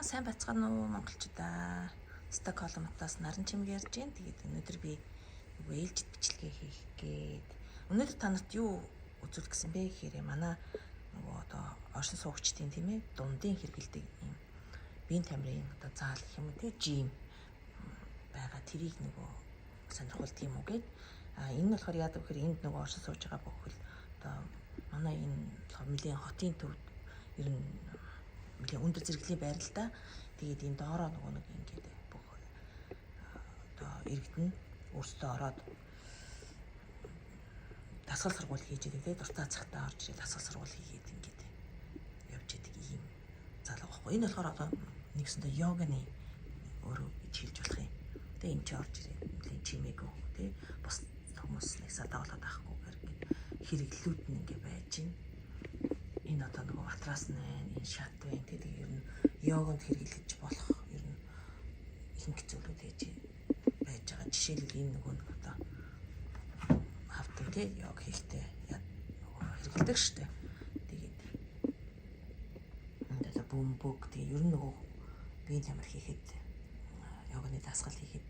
Сайн бацгаана уу монголчуудаа. Стокгольмоос наран чимэг ярьж байна. Тэгээд өнөөдөр би ээлжид бичлэгээ хийх гээд. Өнөөдөр та нарт юу үзүүлэх гэсэн бэ гэхээр манай нөгөө одоо оршин суугчдын тийм ээ дундын хэрэгэлдэг юм биеийн тамирын одоо заал гэх юм уу тийм жим байгаа тэрийг нөгөө сонирхолт юм уу гээд. Энэ нь болохоор яадаг гэхээр энд нөгөө оршин сууж байгаа бүхэл одоо манай энэ нэлээд хотын төвд ер нь нэлээд өндөр зэрэглийн байрал та. Тэгээд энэ доороо нөгөө нэг ингээд бүх одоо иргэдэн өөрсдөө ороод дасгал сургууль хийж идэг тийм дуртай цагтаа орж ирээд дасгал сургууль хийгээд ингээд явж идэг ийм зал байхгүй. Энэ болохоор одоо нэгсэндээ йоганы өөрөө хийж болох юм. Тэгээ энэ ч орж ирээд нэлээд чимээгүй тийм бус хүмүүс нэг садаа болоод авахгүйгээр хэрэглүүд нь ингээд байж байна. Энэ одоо нөгөө матрас нь энэ шат байна тийм ер нь йогонд хэрэглэж болох ер нь ихэнх зүйлүүд байж байгаа. Жишээлбэл энэ нөгөө одоо хавтан тийм йог хийхдээ нөгөө хэрэглэдэг штэ. Тэгээд энэ одоо бөмбөг тийм ер нь нөгөө биеийн тамир хийхэд йоганы дасгал хийхэд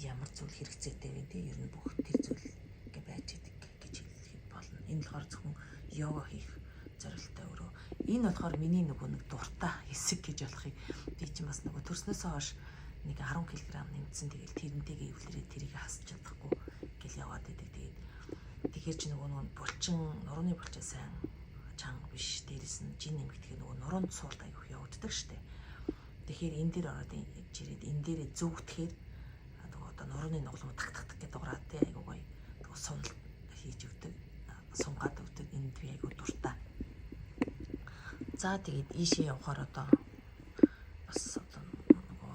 ямар зүйл хэрэгцээтэй вэ тийм ер нь бүх тэр зүйл ингээ байж идэг гэж хэлэх болно. Энэ болохоор зөвхөн йога хийх зорилттой өөрөө. Энэ болохоор миний нөгөө нэг дуртай хэсэг гэж болохыг би чинь бас нөгөө төрснөөсөө хойш нэг 10 кг нэмсэн. Тэгэл тэрнтэйгээ эвлэрээ тэрийг хасч чадахгүй гэл яваад идэг. Тэгэхээр чи нөгөө булчин нурууны булчин сайн чанга биш. Дээрээс нь жин нэмэгдэхээ нөгөө нуруунд суулт аяг явагддаг штэ. Тэгэхээр энэ дээр ороод ирээд энэ дээрээ зөвгдөхээр нөгөө одоо нурууны нуглам так гэдэг дугаараа тий айгуу гоё нөгөө сунал хийж өгдөг. Сунгаад өгдөг. Энд би айгуу дуртай. За тэгээд ийшээ явахаар одоо бас одоо нөгөө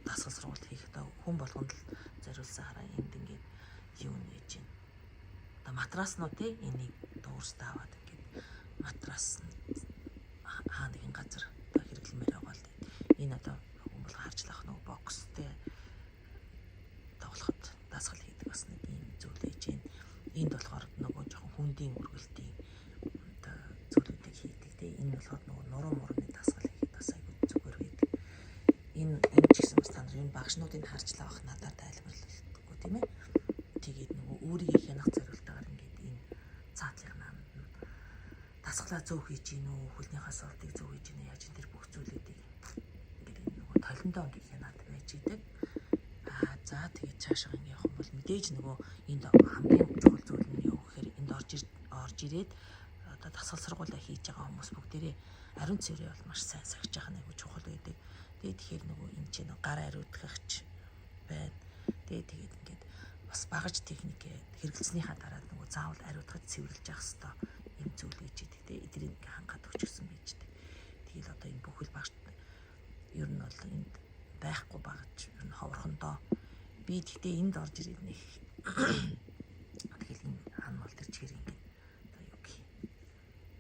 дасгал сургалт хийх одоо хүн болгонд л зориулсан хараа энд ингээд юу нээж байна. Одоо матраснууд тий энийг дуурст аваад ингээд матрас хаа нэгэн газар одоо хэрэглэмээр байгаа л энэ одоо хүн бол харж лах нөгөө бокс тий тоглоход дасгал хийдэг бас нэг юм зүйл ээж байна. Энд болохоор нөгөө жоохон хүндийн үргэлтийн одоо зүйлүүдийг хийдэг тий энэ болохоор нөгөө нуруу мөрөний дасгал хийхэд бас айгүй зүгээр байдаг. Энэ ч гэсэн бас та нар энэ багшнуудыг харж лавах надад тайлбарлалдаггүй тийм ээ. Тэгээд нөгөө өөрийгөө хянах зорилтоор ингээд энэ цаатлын наанд нь дасгалаа зөв хийж гин үү, хөлнийхээ сордыг зөв хийж гин үү, яаж энэ бүх зүйлүүдийг ингээд нөгөө толондоо ингээд хянаад байж идэг. За тэгээд цаашаа ингээд явах юм бол мэдээж нөгөө энд хамгийн чухал зүйл нь юу гэхээр энд орж ирээд одоо дасгал сургуулаа хийж байгаа хүмүүс бүгдээрээ ариун цэврээ бол маш сайн сахиж байгаа нэг чухал байдаг. Тэгэхээр нөгөө энэ чинь гар ариутгахч байна. Тэгээд ингээд бас багаж техник хэрэгэлснийхаа дараа нөгөө заавал ариутгаж цэвэрлж явах хэрэгтэй юм зүйл гэж идэг. Эдрийг хангаад өгчихсөн байж идэг. Тэгэл одоо энэ бүхэл багш ер нь бол энд байхгүй багаж ер нь ховорхондоо би тэгтээ энд орж ирээд нэг тэгэл энэ ханмал төр чигээр ингээд одоо юу гэх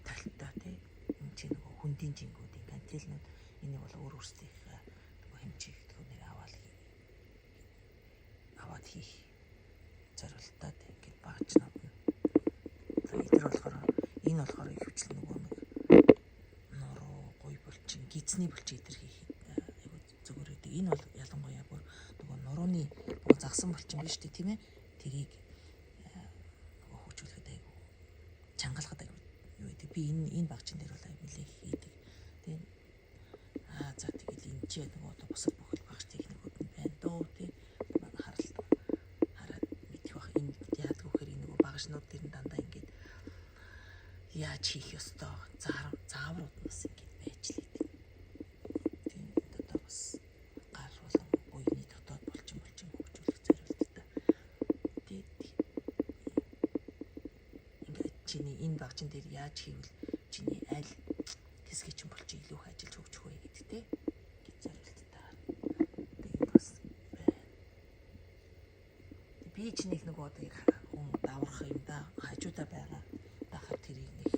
талтай тий энэ чинь нөгөө хүндийн жингүүдийн гантелнүүд энийг бол өөр өөрсдийнх нөгөө хэмжээг түүнээр аваад хийх зорилттой ингээд багчнууд нь одоо эдгээр болохоор энэ болохоор ихвчлэн нөгөө нэг нуруу гуй булчин гизний булчин эдэр хийх айгуу зүгээр байдаг. Энэ бол ялангуяа бүр нөгөө нурууны нөгөө загсан булчин биш үү тийм ээ тэрийг нөгөө хөгжүүлэхэд айгуу чангалахад айгуу юу гэдэг. Би энэ багчин дээр бол айгуу нэлээд хийдэг. Тэгээд за тэгэл энэ ч нөгөө одоо бусад бүхэл багш техникүүд нь байна дөө тий хараад мэдэх бах энэ яадаг вэхээр энэ нөгөө багшнууд тэр нь дандаа ингээд яаж хийх ёстой зааврууд нас ингээд байж л идэг. Тийм одоо бас гар болон буйны дотоод булчин хөгжүүлэх зорилттой. Тэгээд ингээд чиний энэ багчин дээр яаж хийвэл чиний аль хэсгийг чинь булчин илүү их ажиллаж хөгжих вэ гэдэгтэй гэж зорилттой. Тэгээд бас байна. Би ч нэг одоо яг хүн даврах юм да хажуудаа байгаа дахад тэрийг нэг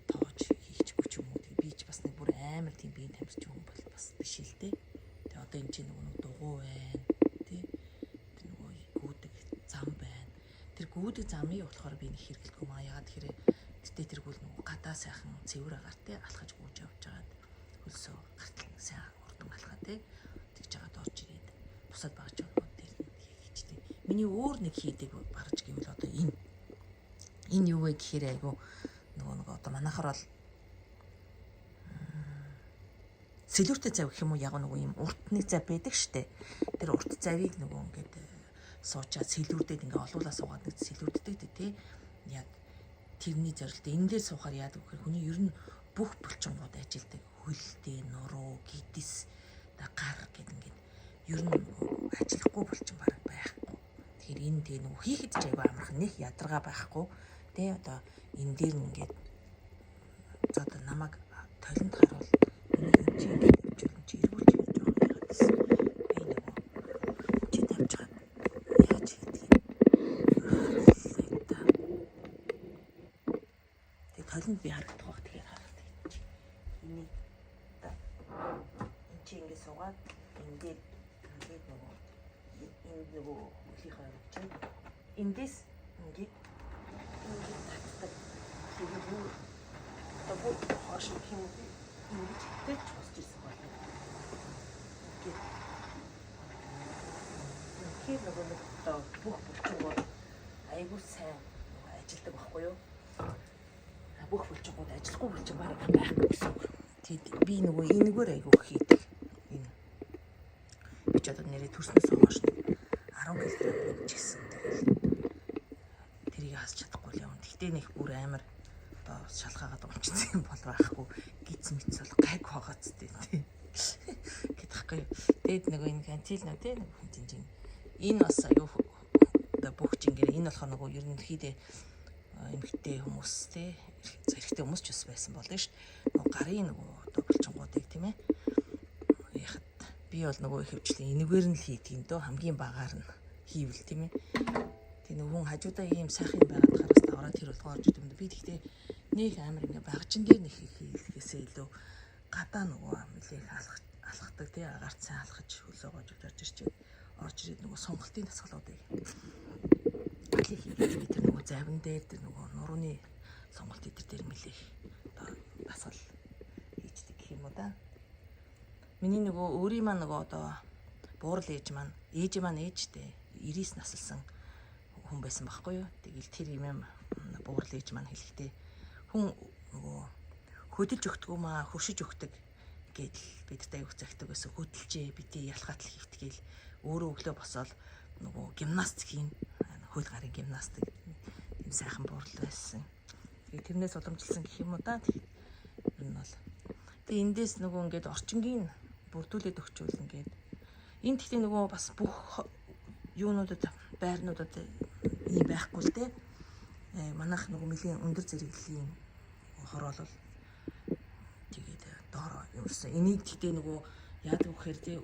тоож хийчихгүй ч юм уу. Тэгээд би ч бас нэг бүр амар тийм биеийн тамирч хүн бол бас биш л дээ. Тэгээд одоо энэ чинь нөгөө дугуй байна тий. Тэр нөгөө гүдэг зам байна. Тэр гүдэг замыг болохоор би нэг хэрэглэхгүй маа. Ягаад тэгэхээр гэтээ тэргүүл нөгөө гадаа сайхан цэвэр агаар тий алхаж гүйж явж байгаад хөлсөө гартал сайн тий. Тэгж жагаад орж ирээд бусад багж оноо дээр хийчихдэг. Миний өөр нэг хийдэг багж гэвэл одоо энэ юу вэ гэхээр айгу нөгөө одоо манайхаар бол сэлүүртэй зав гэх юм уу, яг нөгөө юм уртны зав байдаг штэ. Тэр урт завыг нөгөө ингээд суучаад сэлүүрдээд ингээ олуулаа суугаад нэг сэлүүрддэг тий. Яг тэрний зорилт энэ дээр суухаар яадаг гэхээр хүний ер нь бүх булчингууд ажилдаг. Хөлтэй, нуруу, гидс, гар гэд ингээд ер нь ажиллахгүй булчин бараг байхгүй. Тэгэхээр энэ тэгээ нөгөө хийхэд ч айгүй амархан, нэг ядаргаа байхгүй. Тэ одоо энэ дээр ингээд за одоо намайг толинд харуул энэ чи ингээд явуулж чи эргүүлж хийж байгаа яагаад гэсэн. Би нөгөө чи тавьж чад яаж хийдэг юм. Тэгээ толинд би харагдах баг тэгэхээр харагдах юм чи. Энийг энэ чи ингээд суугаад энэ дээр ингээд нөгөө энэ нөгөө хөлийнхаа чинь эндээс ингээд татдаг. Тэгээд юу одоо бүх хоош юм ингэж хитэж босч ирсэн байна. Тэгэхээр нөгөө одоо бүх булчингууд айгүй сайн ажилдаг байхгүй юу? Бүх булчингууд ажиллахгүй булчин бараг байхгүй гэсэн үг. Тэгээд би нөгөө энэгээр айгүй хийдэг. Энэ би ч одоо нэрээ төрснөөс хойш 10 кг гэж гисэн. Тэгээд тэрийг хасч чадахгүй юм. Тэгтээ нэг бүр амар одоо шалгаагаад өмчсөн юм бол байхгүй. Гиз мэц бол гайг хаагац тий. Гэдэгхгүй. Тэгээд нөгөө энэ кантил нэ тий нэг хинжин. Энэ бас аюу одоо бүх жингээр энэ болохоор нөгөө ерөнхийдөө эмэгтэй хүмүүс тий зэрэгтэй хүмүүс ч бас байсан болно шүү дээ. Нөгөө гарын нөгөө одоо булчингуудыг тийм ээ. Яхад би бол нөгөө их хөвчлэн энэгээр нь л хийдэг юм дөө хамгийн багаар нь хийвэл тийм ээ. Тэгээ нөгөө хүн хажуудаа ийм сайхан юм байгаад хараас давраад тэр болгоо орж идэв юм. Би тэгтээ нэг амар ингээ багжин дээр нэг хийхээсээ илүү гадаа нөгөө нэлээх алхахдаг тий агарт сайн алхаж хөлөөгөөж удаарч ирчээ орж ирээд нөгөө сонголтын дасгалуудыг хийгээд би тэр нөгөө завин дээр тэр нөгөө нурууны сонголт дээр нэлээх одоо дасгал хийждэг гэх юм уу да. Миний нөгөө өөрийн маань нөгөө одоо буурал ээж маань ээжтэй 90-с наслсан хүн байсан байхгүй юу. Тэгэл тэр юм буурал ээж маань хэлэхдээ хүн нөгөө хөдөлж өгдөг юм аа хөршиж өгдөг гэдэл бидтэй аяг цагтдаг байсан. Хөдөлжээ бити ялхаатал хийвтгээл өөрөө өглөө босоод нөгөө гимнастик хийн хөл гарын гимнастик юм сайхан буурал байсан. Тэгээ тэрнээс уламжилсан гэх юм уу да. Энэ бол тэгээ эндээс нөгөө ингээд орчингийн бүрдүүлээд өгчүүл ингээд энэ тэгтээ нөгөө бас бүх юунуудад байрнуудад ийм байхгүй л дээ. Манайх нөгөө нэлийн өндөр зэрэглэлийн хороолол тэгээд доороо юусэн. Энийг тэгтээ нөгөө яадаг вэхээр тий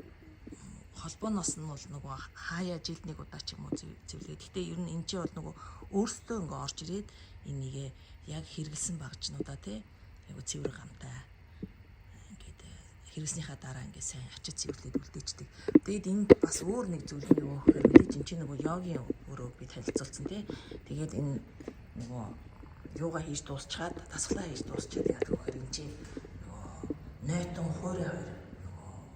холбооноос нь бол нөгөө хаяа жилд нэг удаа ч юм уу зөвлөө. Гэтэ ер нь энэ ч бол нөгөө өөрсдөө ингээ орж ирээд энийгээ яг хэрэгэлсэн багжнуудаа тий айгу цэвэр гамтай ингээд хэрэгснийхаа дараа ингээ сайн ачиж цэвэрлээд үлдээждэг. Тэгээд энэ бас өөр нэг зүйл нь юу гэхээр мэдээж энэ чинь нөгөө йогийн өөрөө би танилцуулсан тий. Тэгээд энэ нөгөө юугаа хийж дуусчаад дасгалаа хийж дуусчаад яадаг вэхээр энэ чинь нөгөө нойтон хуурай хоёр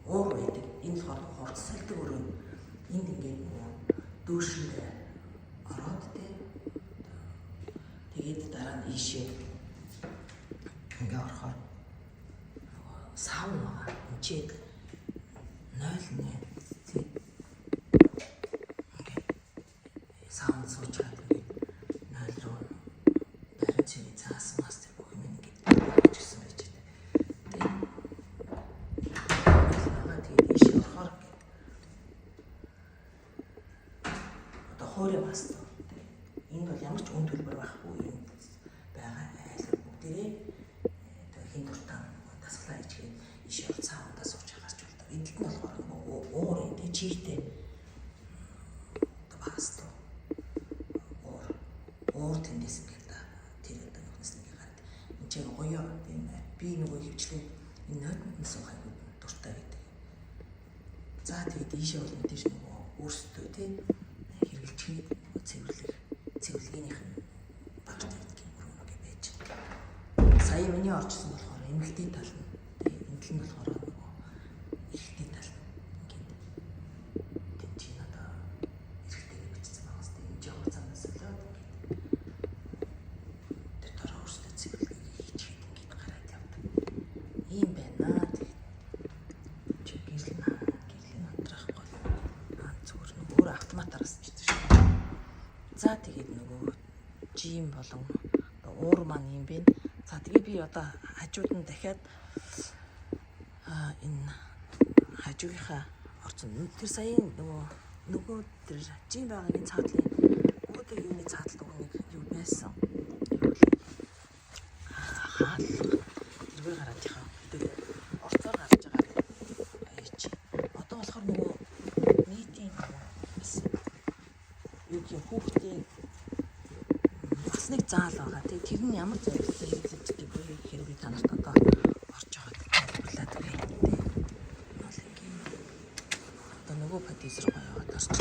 уур байдаг. Энэ болохоор хурц салдаг өрөө. Энд ингээд нөгөө дүүшинд ороод тэгээд дараа нь ийшээ ингээ орохоор сав байгаа. Энд 0.1 тий. Ингээ сав суучаад ингээ 0 руу барин цэний цаас мастер бүх юм ингээ хийчихсэн байж дээ. Тэгээд ийшээ орохоор одоо хоорой мастер. Энд бол ямар ч үн төлбөр байхгүй юм байгаа айлгал бүгдээрээ хин дуртаа дасгалаа хийгээд иш бол цаавдаа сууж гарч болдог. Эндэлт нь болохоор уур юм тий чийтэй багаас тоо уур тэндээс ингээд тэр одоо нүхнээс нэг гараад энэ чинь гоёо би нөгөө хөвчлээ энэ нойдонд нь суухайг дуртай байдаг. За тэгээд ийшээ бол мэдээж нөгөө өөрсдөө тий хэрэгжилчийг цэвэрлэгийнх нь багтай гэдэг юм уу байж. Сая миний оржсэн болохоор эмэгтэй тал нь тэгээ эндэл нь болохоор нөгөө эрэгтэй тал нь болон уур маань юм бэ. За тэгээ би одоо хажууд нь дахиад энэ хажуугийнхаа орцон тэр саяын нөгөө тэр жин байгаагийн цаатлын өөдөө юуны цаатал нэг юу байсан. Хаал тэргээр гараад яхаа. Орцоор гарч байгаа ээч. Одоо болохоор нөгөө нийтийн бас юу гэх хүүхдийн бас нэг заал байгаа. Тэр нь ямар зорилготой хэрэглэгддэг вэ гэхээр би танарт одоо орж байгаа хэлээд байна. Одоо нөгөө падис руу яваад орч.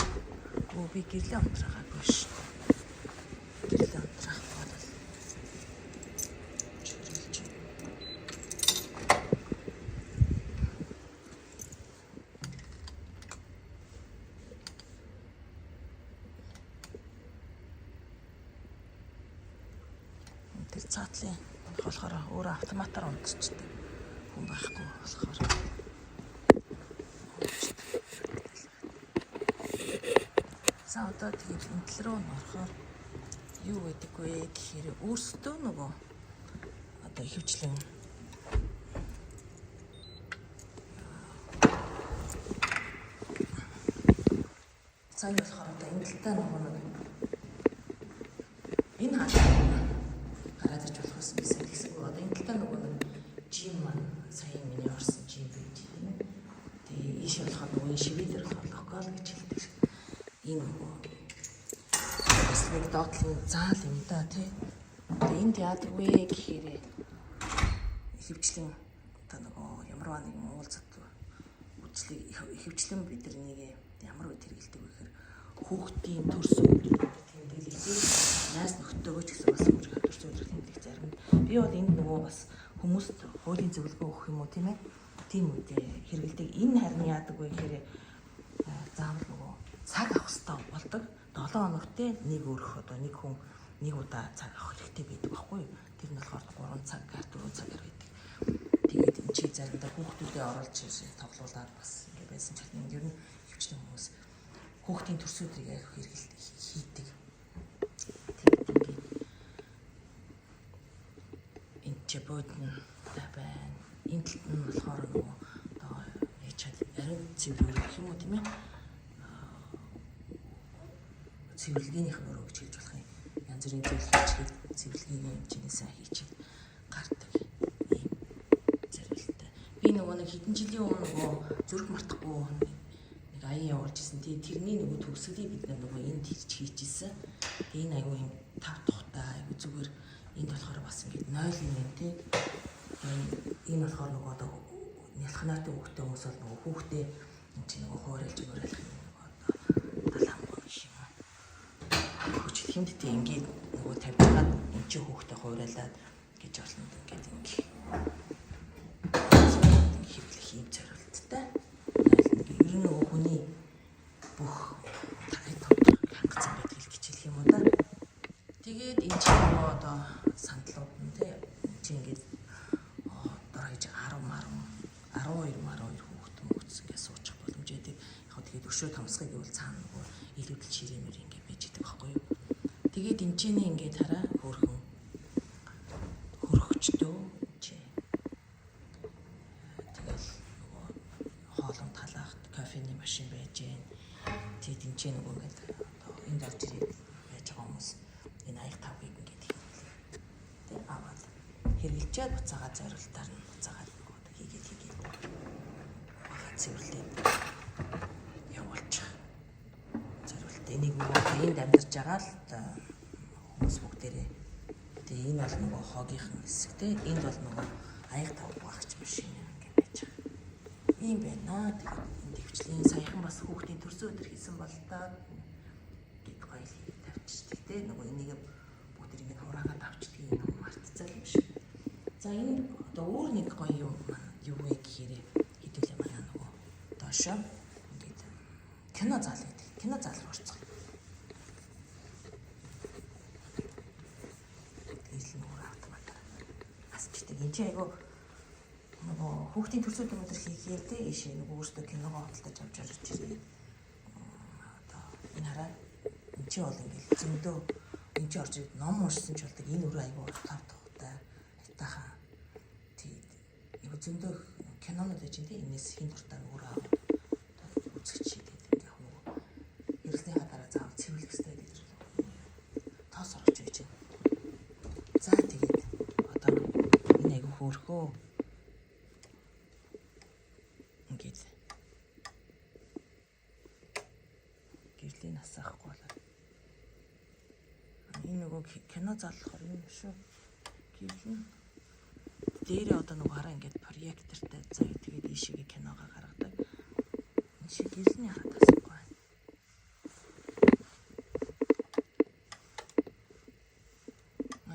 Би гэрлээ унтраагаагүй ш. Гэрлээ унтраах бодол. Чиглэлж. Тэр цаатлын болохоор өөрөө автоматар унтчихдаг. Хүн байхгүй болохоор. За одоо тэгээд энтэл рүү орохоор юу гэдэг вэ гэхээр өөрсдөө нөгөө одоо ихэвчлэн сайн болохоор одоо энтэлтэй нөгөө энэ хаалт гараад иж болох гэсэн тэгсэгүй одоо энтэлтэй нөгөө жим маань сая миний орсон жим байж байна. Тэгээ ийш болохоор нөгөө энэ шивэдэр локал гэж хэлдэг. Энэ бас нэг доотлын заал юм да тий. Тэгээ энд яадаг вэ гэхээр ихэвчлэн одоо нөгөө ямарваа нэгэн уулзалт үйлчлэг ихэвчлэн бид нэг ямар үед хэрэгэлдэг вэ гэхээр хүүхдийн төрс өдрийн тэмдэглэлийг найз нөхдөөгөө ч гэсэн бас төрс өдрийн тэмдэглэх зарим. Би бол энд нөгөө бас хүмүүст хуулийн зөвлөгөө өгөх юм уу тийм ээ. Тийм үедээ хэрэгэлдэг. Энэ харин яадаг вэ гэхээр заавал нөгөө цаг авах хэрэгтэй болдог. 7 хоногт нэг өрөх одоо нэг хүн нэг удаа цаг авах хэрэгтэй байдаг байхгүй юу? Тэр нь болохоор 3 цагаар 4 цагаар байдаг. Тэгээд энэ чи заримдаа хүүхдүүдэд оруулж тоглуулаад бас ингэ байсан ч юм. Ер нь хөвчтэй хүмүүс хүүхдийн төрс өдрийг авах хэрэгэлт хийдэг. Тэгээд ингэ энэ ч бодно та байна. Энэ талд нь болохоор нөгөө одоо яаж арай цэвэр гэх юм уу тийм ээ? Цэвэрлэгийнх нь өөрөө гэж хэлж болох юм. Янз бүрийн зөвлөгөөчид цэвэрлэгийн хэмжээний сайн хийчих гардаг ийм зорилттой. Би нөгөө нэг хэдэн жилийн өмнө нөгөө зүрх мартахгүй нэг аян явуулж ирсэн. Тэрний нөгөө төгсгөлийг бид нөгөө энд хийчихсэн. Энэ аягүй юм тав тухтай аягүй зүгээр энд болохоор бас ингэ 0 юм тий. Энэ болохоор нөгөө одоо нялхнаатай хүүхдээ хүмүүс бол нөгөө хүүхдээ энэ чинь нөгөө хуурайлж мөрөөлөх юм. Хэмтдээ ингээд нөгөө тавьж байгаа энэ чи хүүхдээ хуурайлаад гэж болно ингээд ингээ хэвлэх юм зорилттой. Ер нь нөгөө хүний бүх тарих тодорхой хангацсан байдаг л гэж хэлэх юм уу да. Тэгээд энэ чи нөгөө одоо сандлууд нь тий чи ингээд одоо гэж 12 хүүхэд мөгцс ингээд суучих боломжтой. Яг тэгээд өшөө томсгыг гэвэл цаана нөгөө илүүдэл ширээмэр ингээд байж идэг байхгүй юу? Тэгээд энэ чинь ингээд хараа хөөрхөн хөрөгчдөө чи. Тэгэл нөгөө хоолон талаах кофений машин байж гэн. Тэгээд энэ чинь нөгөө ингээд одоо энд орж ирээд байж байгаа хүмүүс энэ аяг тавгийг ингээд хийлээ. Тэг аваад хэрэгжилчээд буцаага зориултаар нь буцаагаад нөгөө одоо хийгээд бага цэвэрлээд явуулчих. Энийг нөгөө энд амьдарч байгаа л хүмүүс бүгдээрээ. Тэгээ энэ бол нөгөө хогийнхан хэсэг те. Энд бол нөгөө аяг тавг багч машин ингэ байж байгаа. Ийм байна. Тэгээд энэ төвчлийн саяхан бас хүүхдийн төрсөн өдөр хийсэн бол та гэд гоё тавьчихдаг те. Нөгөө энийг бүгд ингэ хураагаад авчдаг юм мартцаа юм шиг. За энэ одоо өөр нэг гоё юм юу вэ гэхээр хэдүүлээ манай нөгөө доошоо ингээд кино заал гэдэг. Кино заал руу орцгоо. Энэ чи айгу нөгөө хүүхдийн төрсөн өдөр хийхээр тэ ийшээ нөгөө өөртөө киногоо худалдаж авч орж ирээ. Одоо энэ хараа энэ чи бол ингээл зөндөө дэмжиж орж ирээд ном уншсан ч болдог энэ өөр айгуу тавтай айтаахан тэгээд яг зөндөө кинонууд гэж тийм энэс хин дуртай өөрөө үзэгч тэгээд ингээ яг нөгөө хэрэгснийхаа дараа заав цэвэрлэх хэрэгтэй гэдэг тоос орж байж байна. За тэгээд одоо энэ айгуу хөөрхөө ингээд гэрлийн насаахгүй болоод энэ нөгөө кино залхаар юм шүү. Гэвлэн дээрээ одоо нөгөө хараа ингээд проектортай заяа тэгээд ийшээгээ киногоо гаргадаг. Энэ шиг гэрлийн хараад асахгүй байна.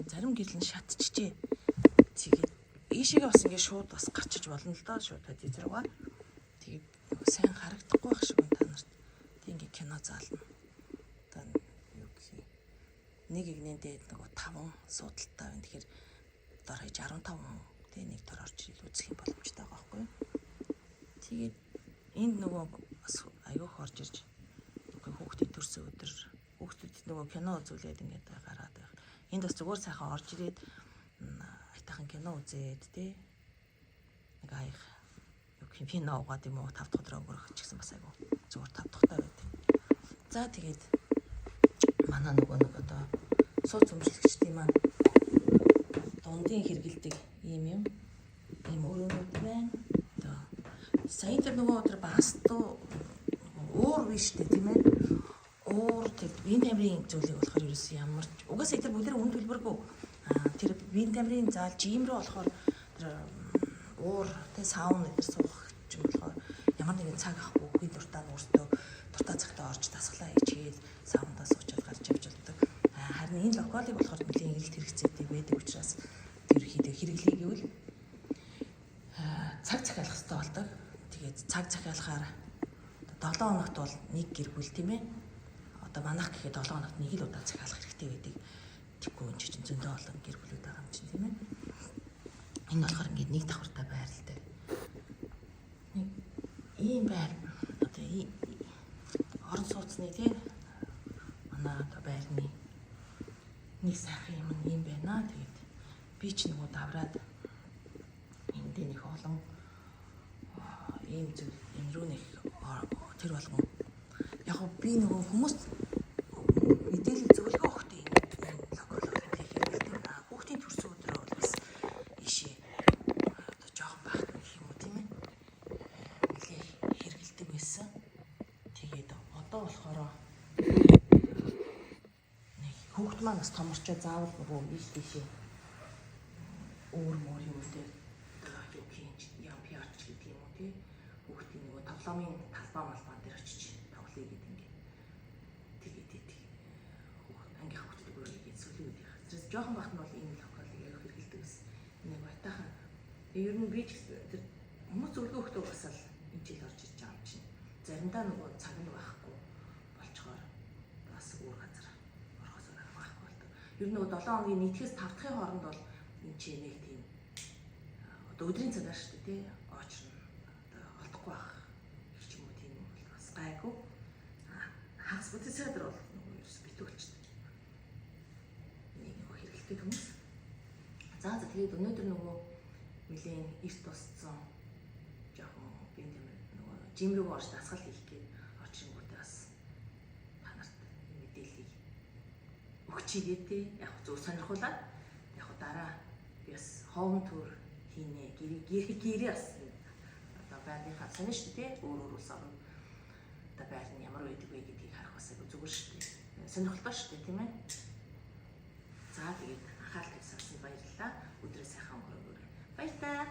Зарим гэрлэн шатчихжээ. Тэгээд ийшээгээ бас ингээд шууд бас гарчиж болно л доо шууд телевизруугаа. Тэгээд сайн харагдахгүй байх шиг та нарт. Тэг ингээд кино заална. Одоо юу гэх юм. Нэг игнэндээ нөгөө 5 суудалтай байна. Тэгэхээр дор хаяж 15 хүн тэг нэг дор орж ирэл үзэх юм боломжтой байгаа байхгүй юу. Тэгээд энд нөгөө бас аяух орж ирж нөгөө хүүхдийн төрсөн өдөр хүүхдүүд нөгөө кино үзүүлээд ингээд гараад байх. Энд бас зүгээр сайхан орж ирээд айтайхан кино үзээд тий нэг аяг юу гэх юм кино угаад юм уу 5 дахь өдрөө өнгөрөх ч гэсэн бас айгу зүгээр 5 дахьтай байдаг. За тэгээд манай нөгөө нэг одоо сууц өмжлөгчдийн маань дундын хэрэгэлдэг ийм өрөөнүүд байна. Одоо сая тэр нөгөө өдөр багастуу уур биш үү тийм ээ. Уур тэр вин тамирын зүйлийг болохоор ерөөс ямар угаасаа тэр бүлэр үн төлбөргүй тэр вин тамирын заал жим рүү болохоор тэр уур тэ саун гэдэг суух юм болохоор ямар нэгэн цаг ахгүй үгүй дуртай өөртөө дуртай цагтаа орж дасглаа хийгээд саундаа суучаад гарч явж болдог. Харин энэ локалыг болохоор нэлийн эрэлт хэрэгцээтэй байдаг учраас тэр хэрэглэе гэвэл цаг захиалах хэрэгтэй болдог. Тэгээд цаг захиалахаар 7 хоногт бол нэг гэр бүл тийм ээ. Одоо манайх гэхэд 7 хоногт нэг л удаа захиалах хэрэгтэй байдаг. Тэггүй энэ чинь зөндөө олон гэр бүлүүд байгаа юм чинь тийм ээ. Энэ болохоор ингээд нэг давхартай байралтай. Нэг ийм байр одоо орон сууцны тийм манай одоо байрны нэг сайхан юм ийм байна. Тэгээд би ч нөгөө давраад энд нэг олон ийм зүйл энэ рүү нэг тэр болгон яг би нөгөө хүмүүс мэдээлэл зөвлөгөө өгөхдөө энэ локалыг хийх хүүхдийн төрсөн өдрөө бол бас ишээ одоо жоохон багт гэх юм уу тийм ээ нэлээ хэрэгэлдэг байсан. Тэгээд одоо болохоор нэг хүүхд маань бас томорчоо заавал нөгөө ийш тийшээ өөр мөр юм дээр одоо юу гэх юм пиарч гэдэг юм уу тийм хүүхдийн нөгөө тоглоомын талбай малбаа дээр очиж тоглоё гэдэг ингээд тэгээд ангийнхаа хүүхдүүд өөрийгөө сүлээ үүдэх. Тэрс жоохон багт нь бол энэ локалыг яг хэрэгэлдэг гэсэн. Нэг байтахан. Ер нь би ч тэр хүмүүс зөвлөгөө өгөхдөө бас л энэ жил орж ирж байгаа юм чинь. Заримдаа нөгөө цаг нь байхгүй болчгоор бас өөр газар орохоос байхгүй болдог. Ер нь нөгөө 7 хоногийн нийтгээс 5 дахьын хооронд бол энэ чинь нэг тийм одоо өдрийн цагаар шүү дээ тий очрно одоо олдохгүй байх ч юм уу тийм бол бас гайгүй хагас бүтэн цайдар бол нөгөө ерөөс битүүлчихдээ нэг хэрэгэлтэй хүмүүс. За тэгээд өнөөдөр нөгөө нэлийн эрт тусцсан жоохон бинт юм нөгөө жим рүү орж дасгал хийх гээд очингуудаа бас та нарт мэдээллийг өгч игээ тий яг зөв сонирхуулаад яг дараа би бас хоом төр хийнэ гэрээ бас одоо байрныхаа сонир шүү дээ өөр улс орн одоо байр нь ямар байдаг вэ гэдгийг харах бас зүгээр шүү дээ сонирхолтой шүү дээ тийм ээ. За тэгээд анхаарал тавьсан баярлалаа. Өдрөө сайхан өнгөрөөгөөрэй. Баярлалаа.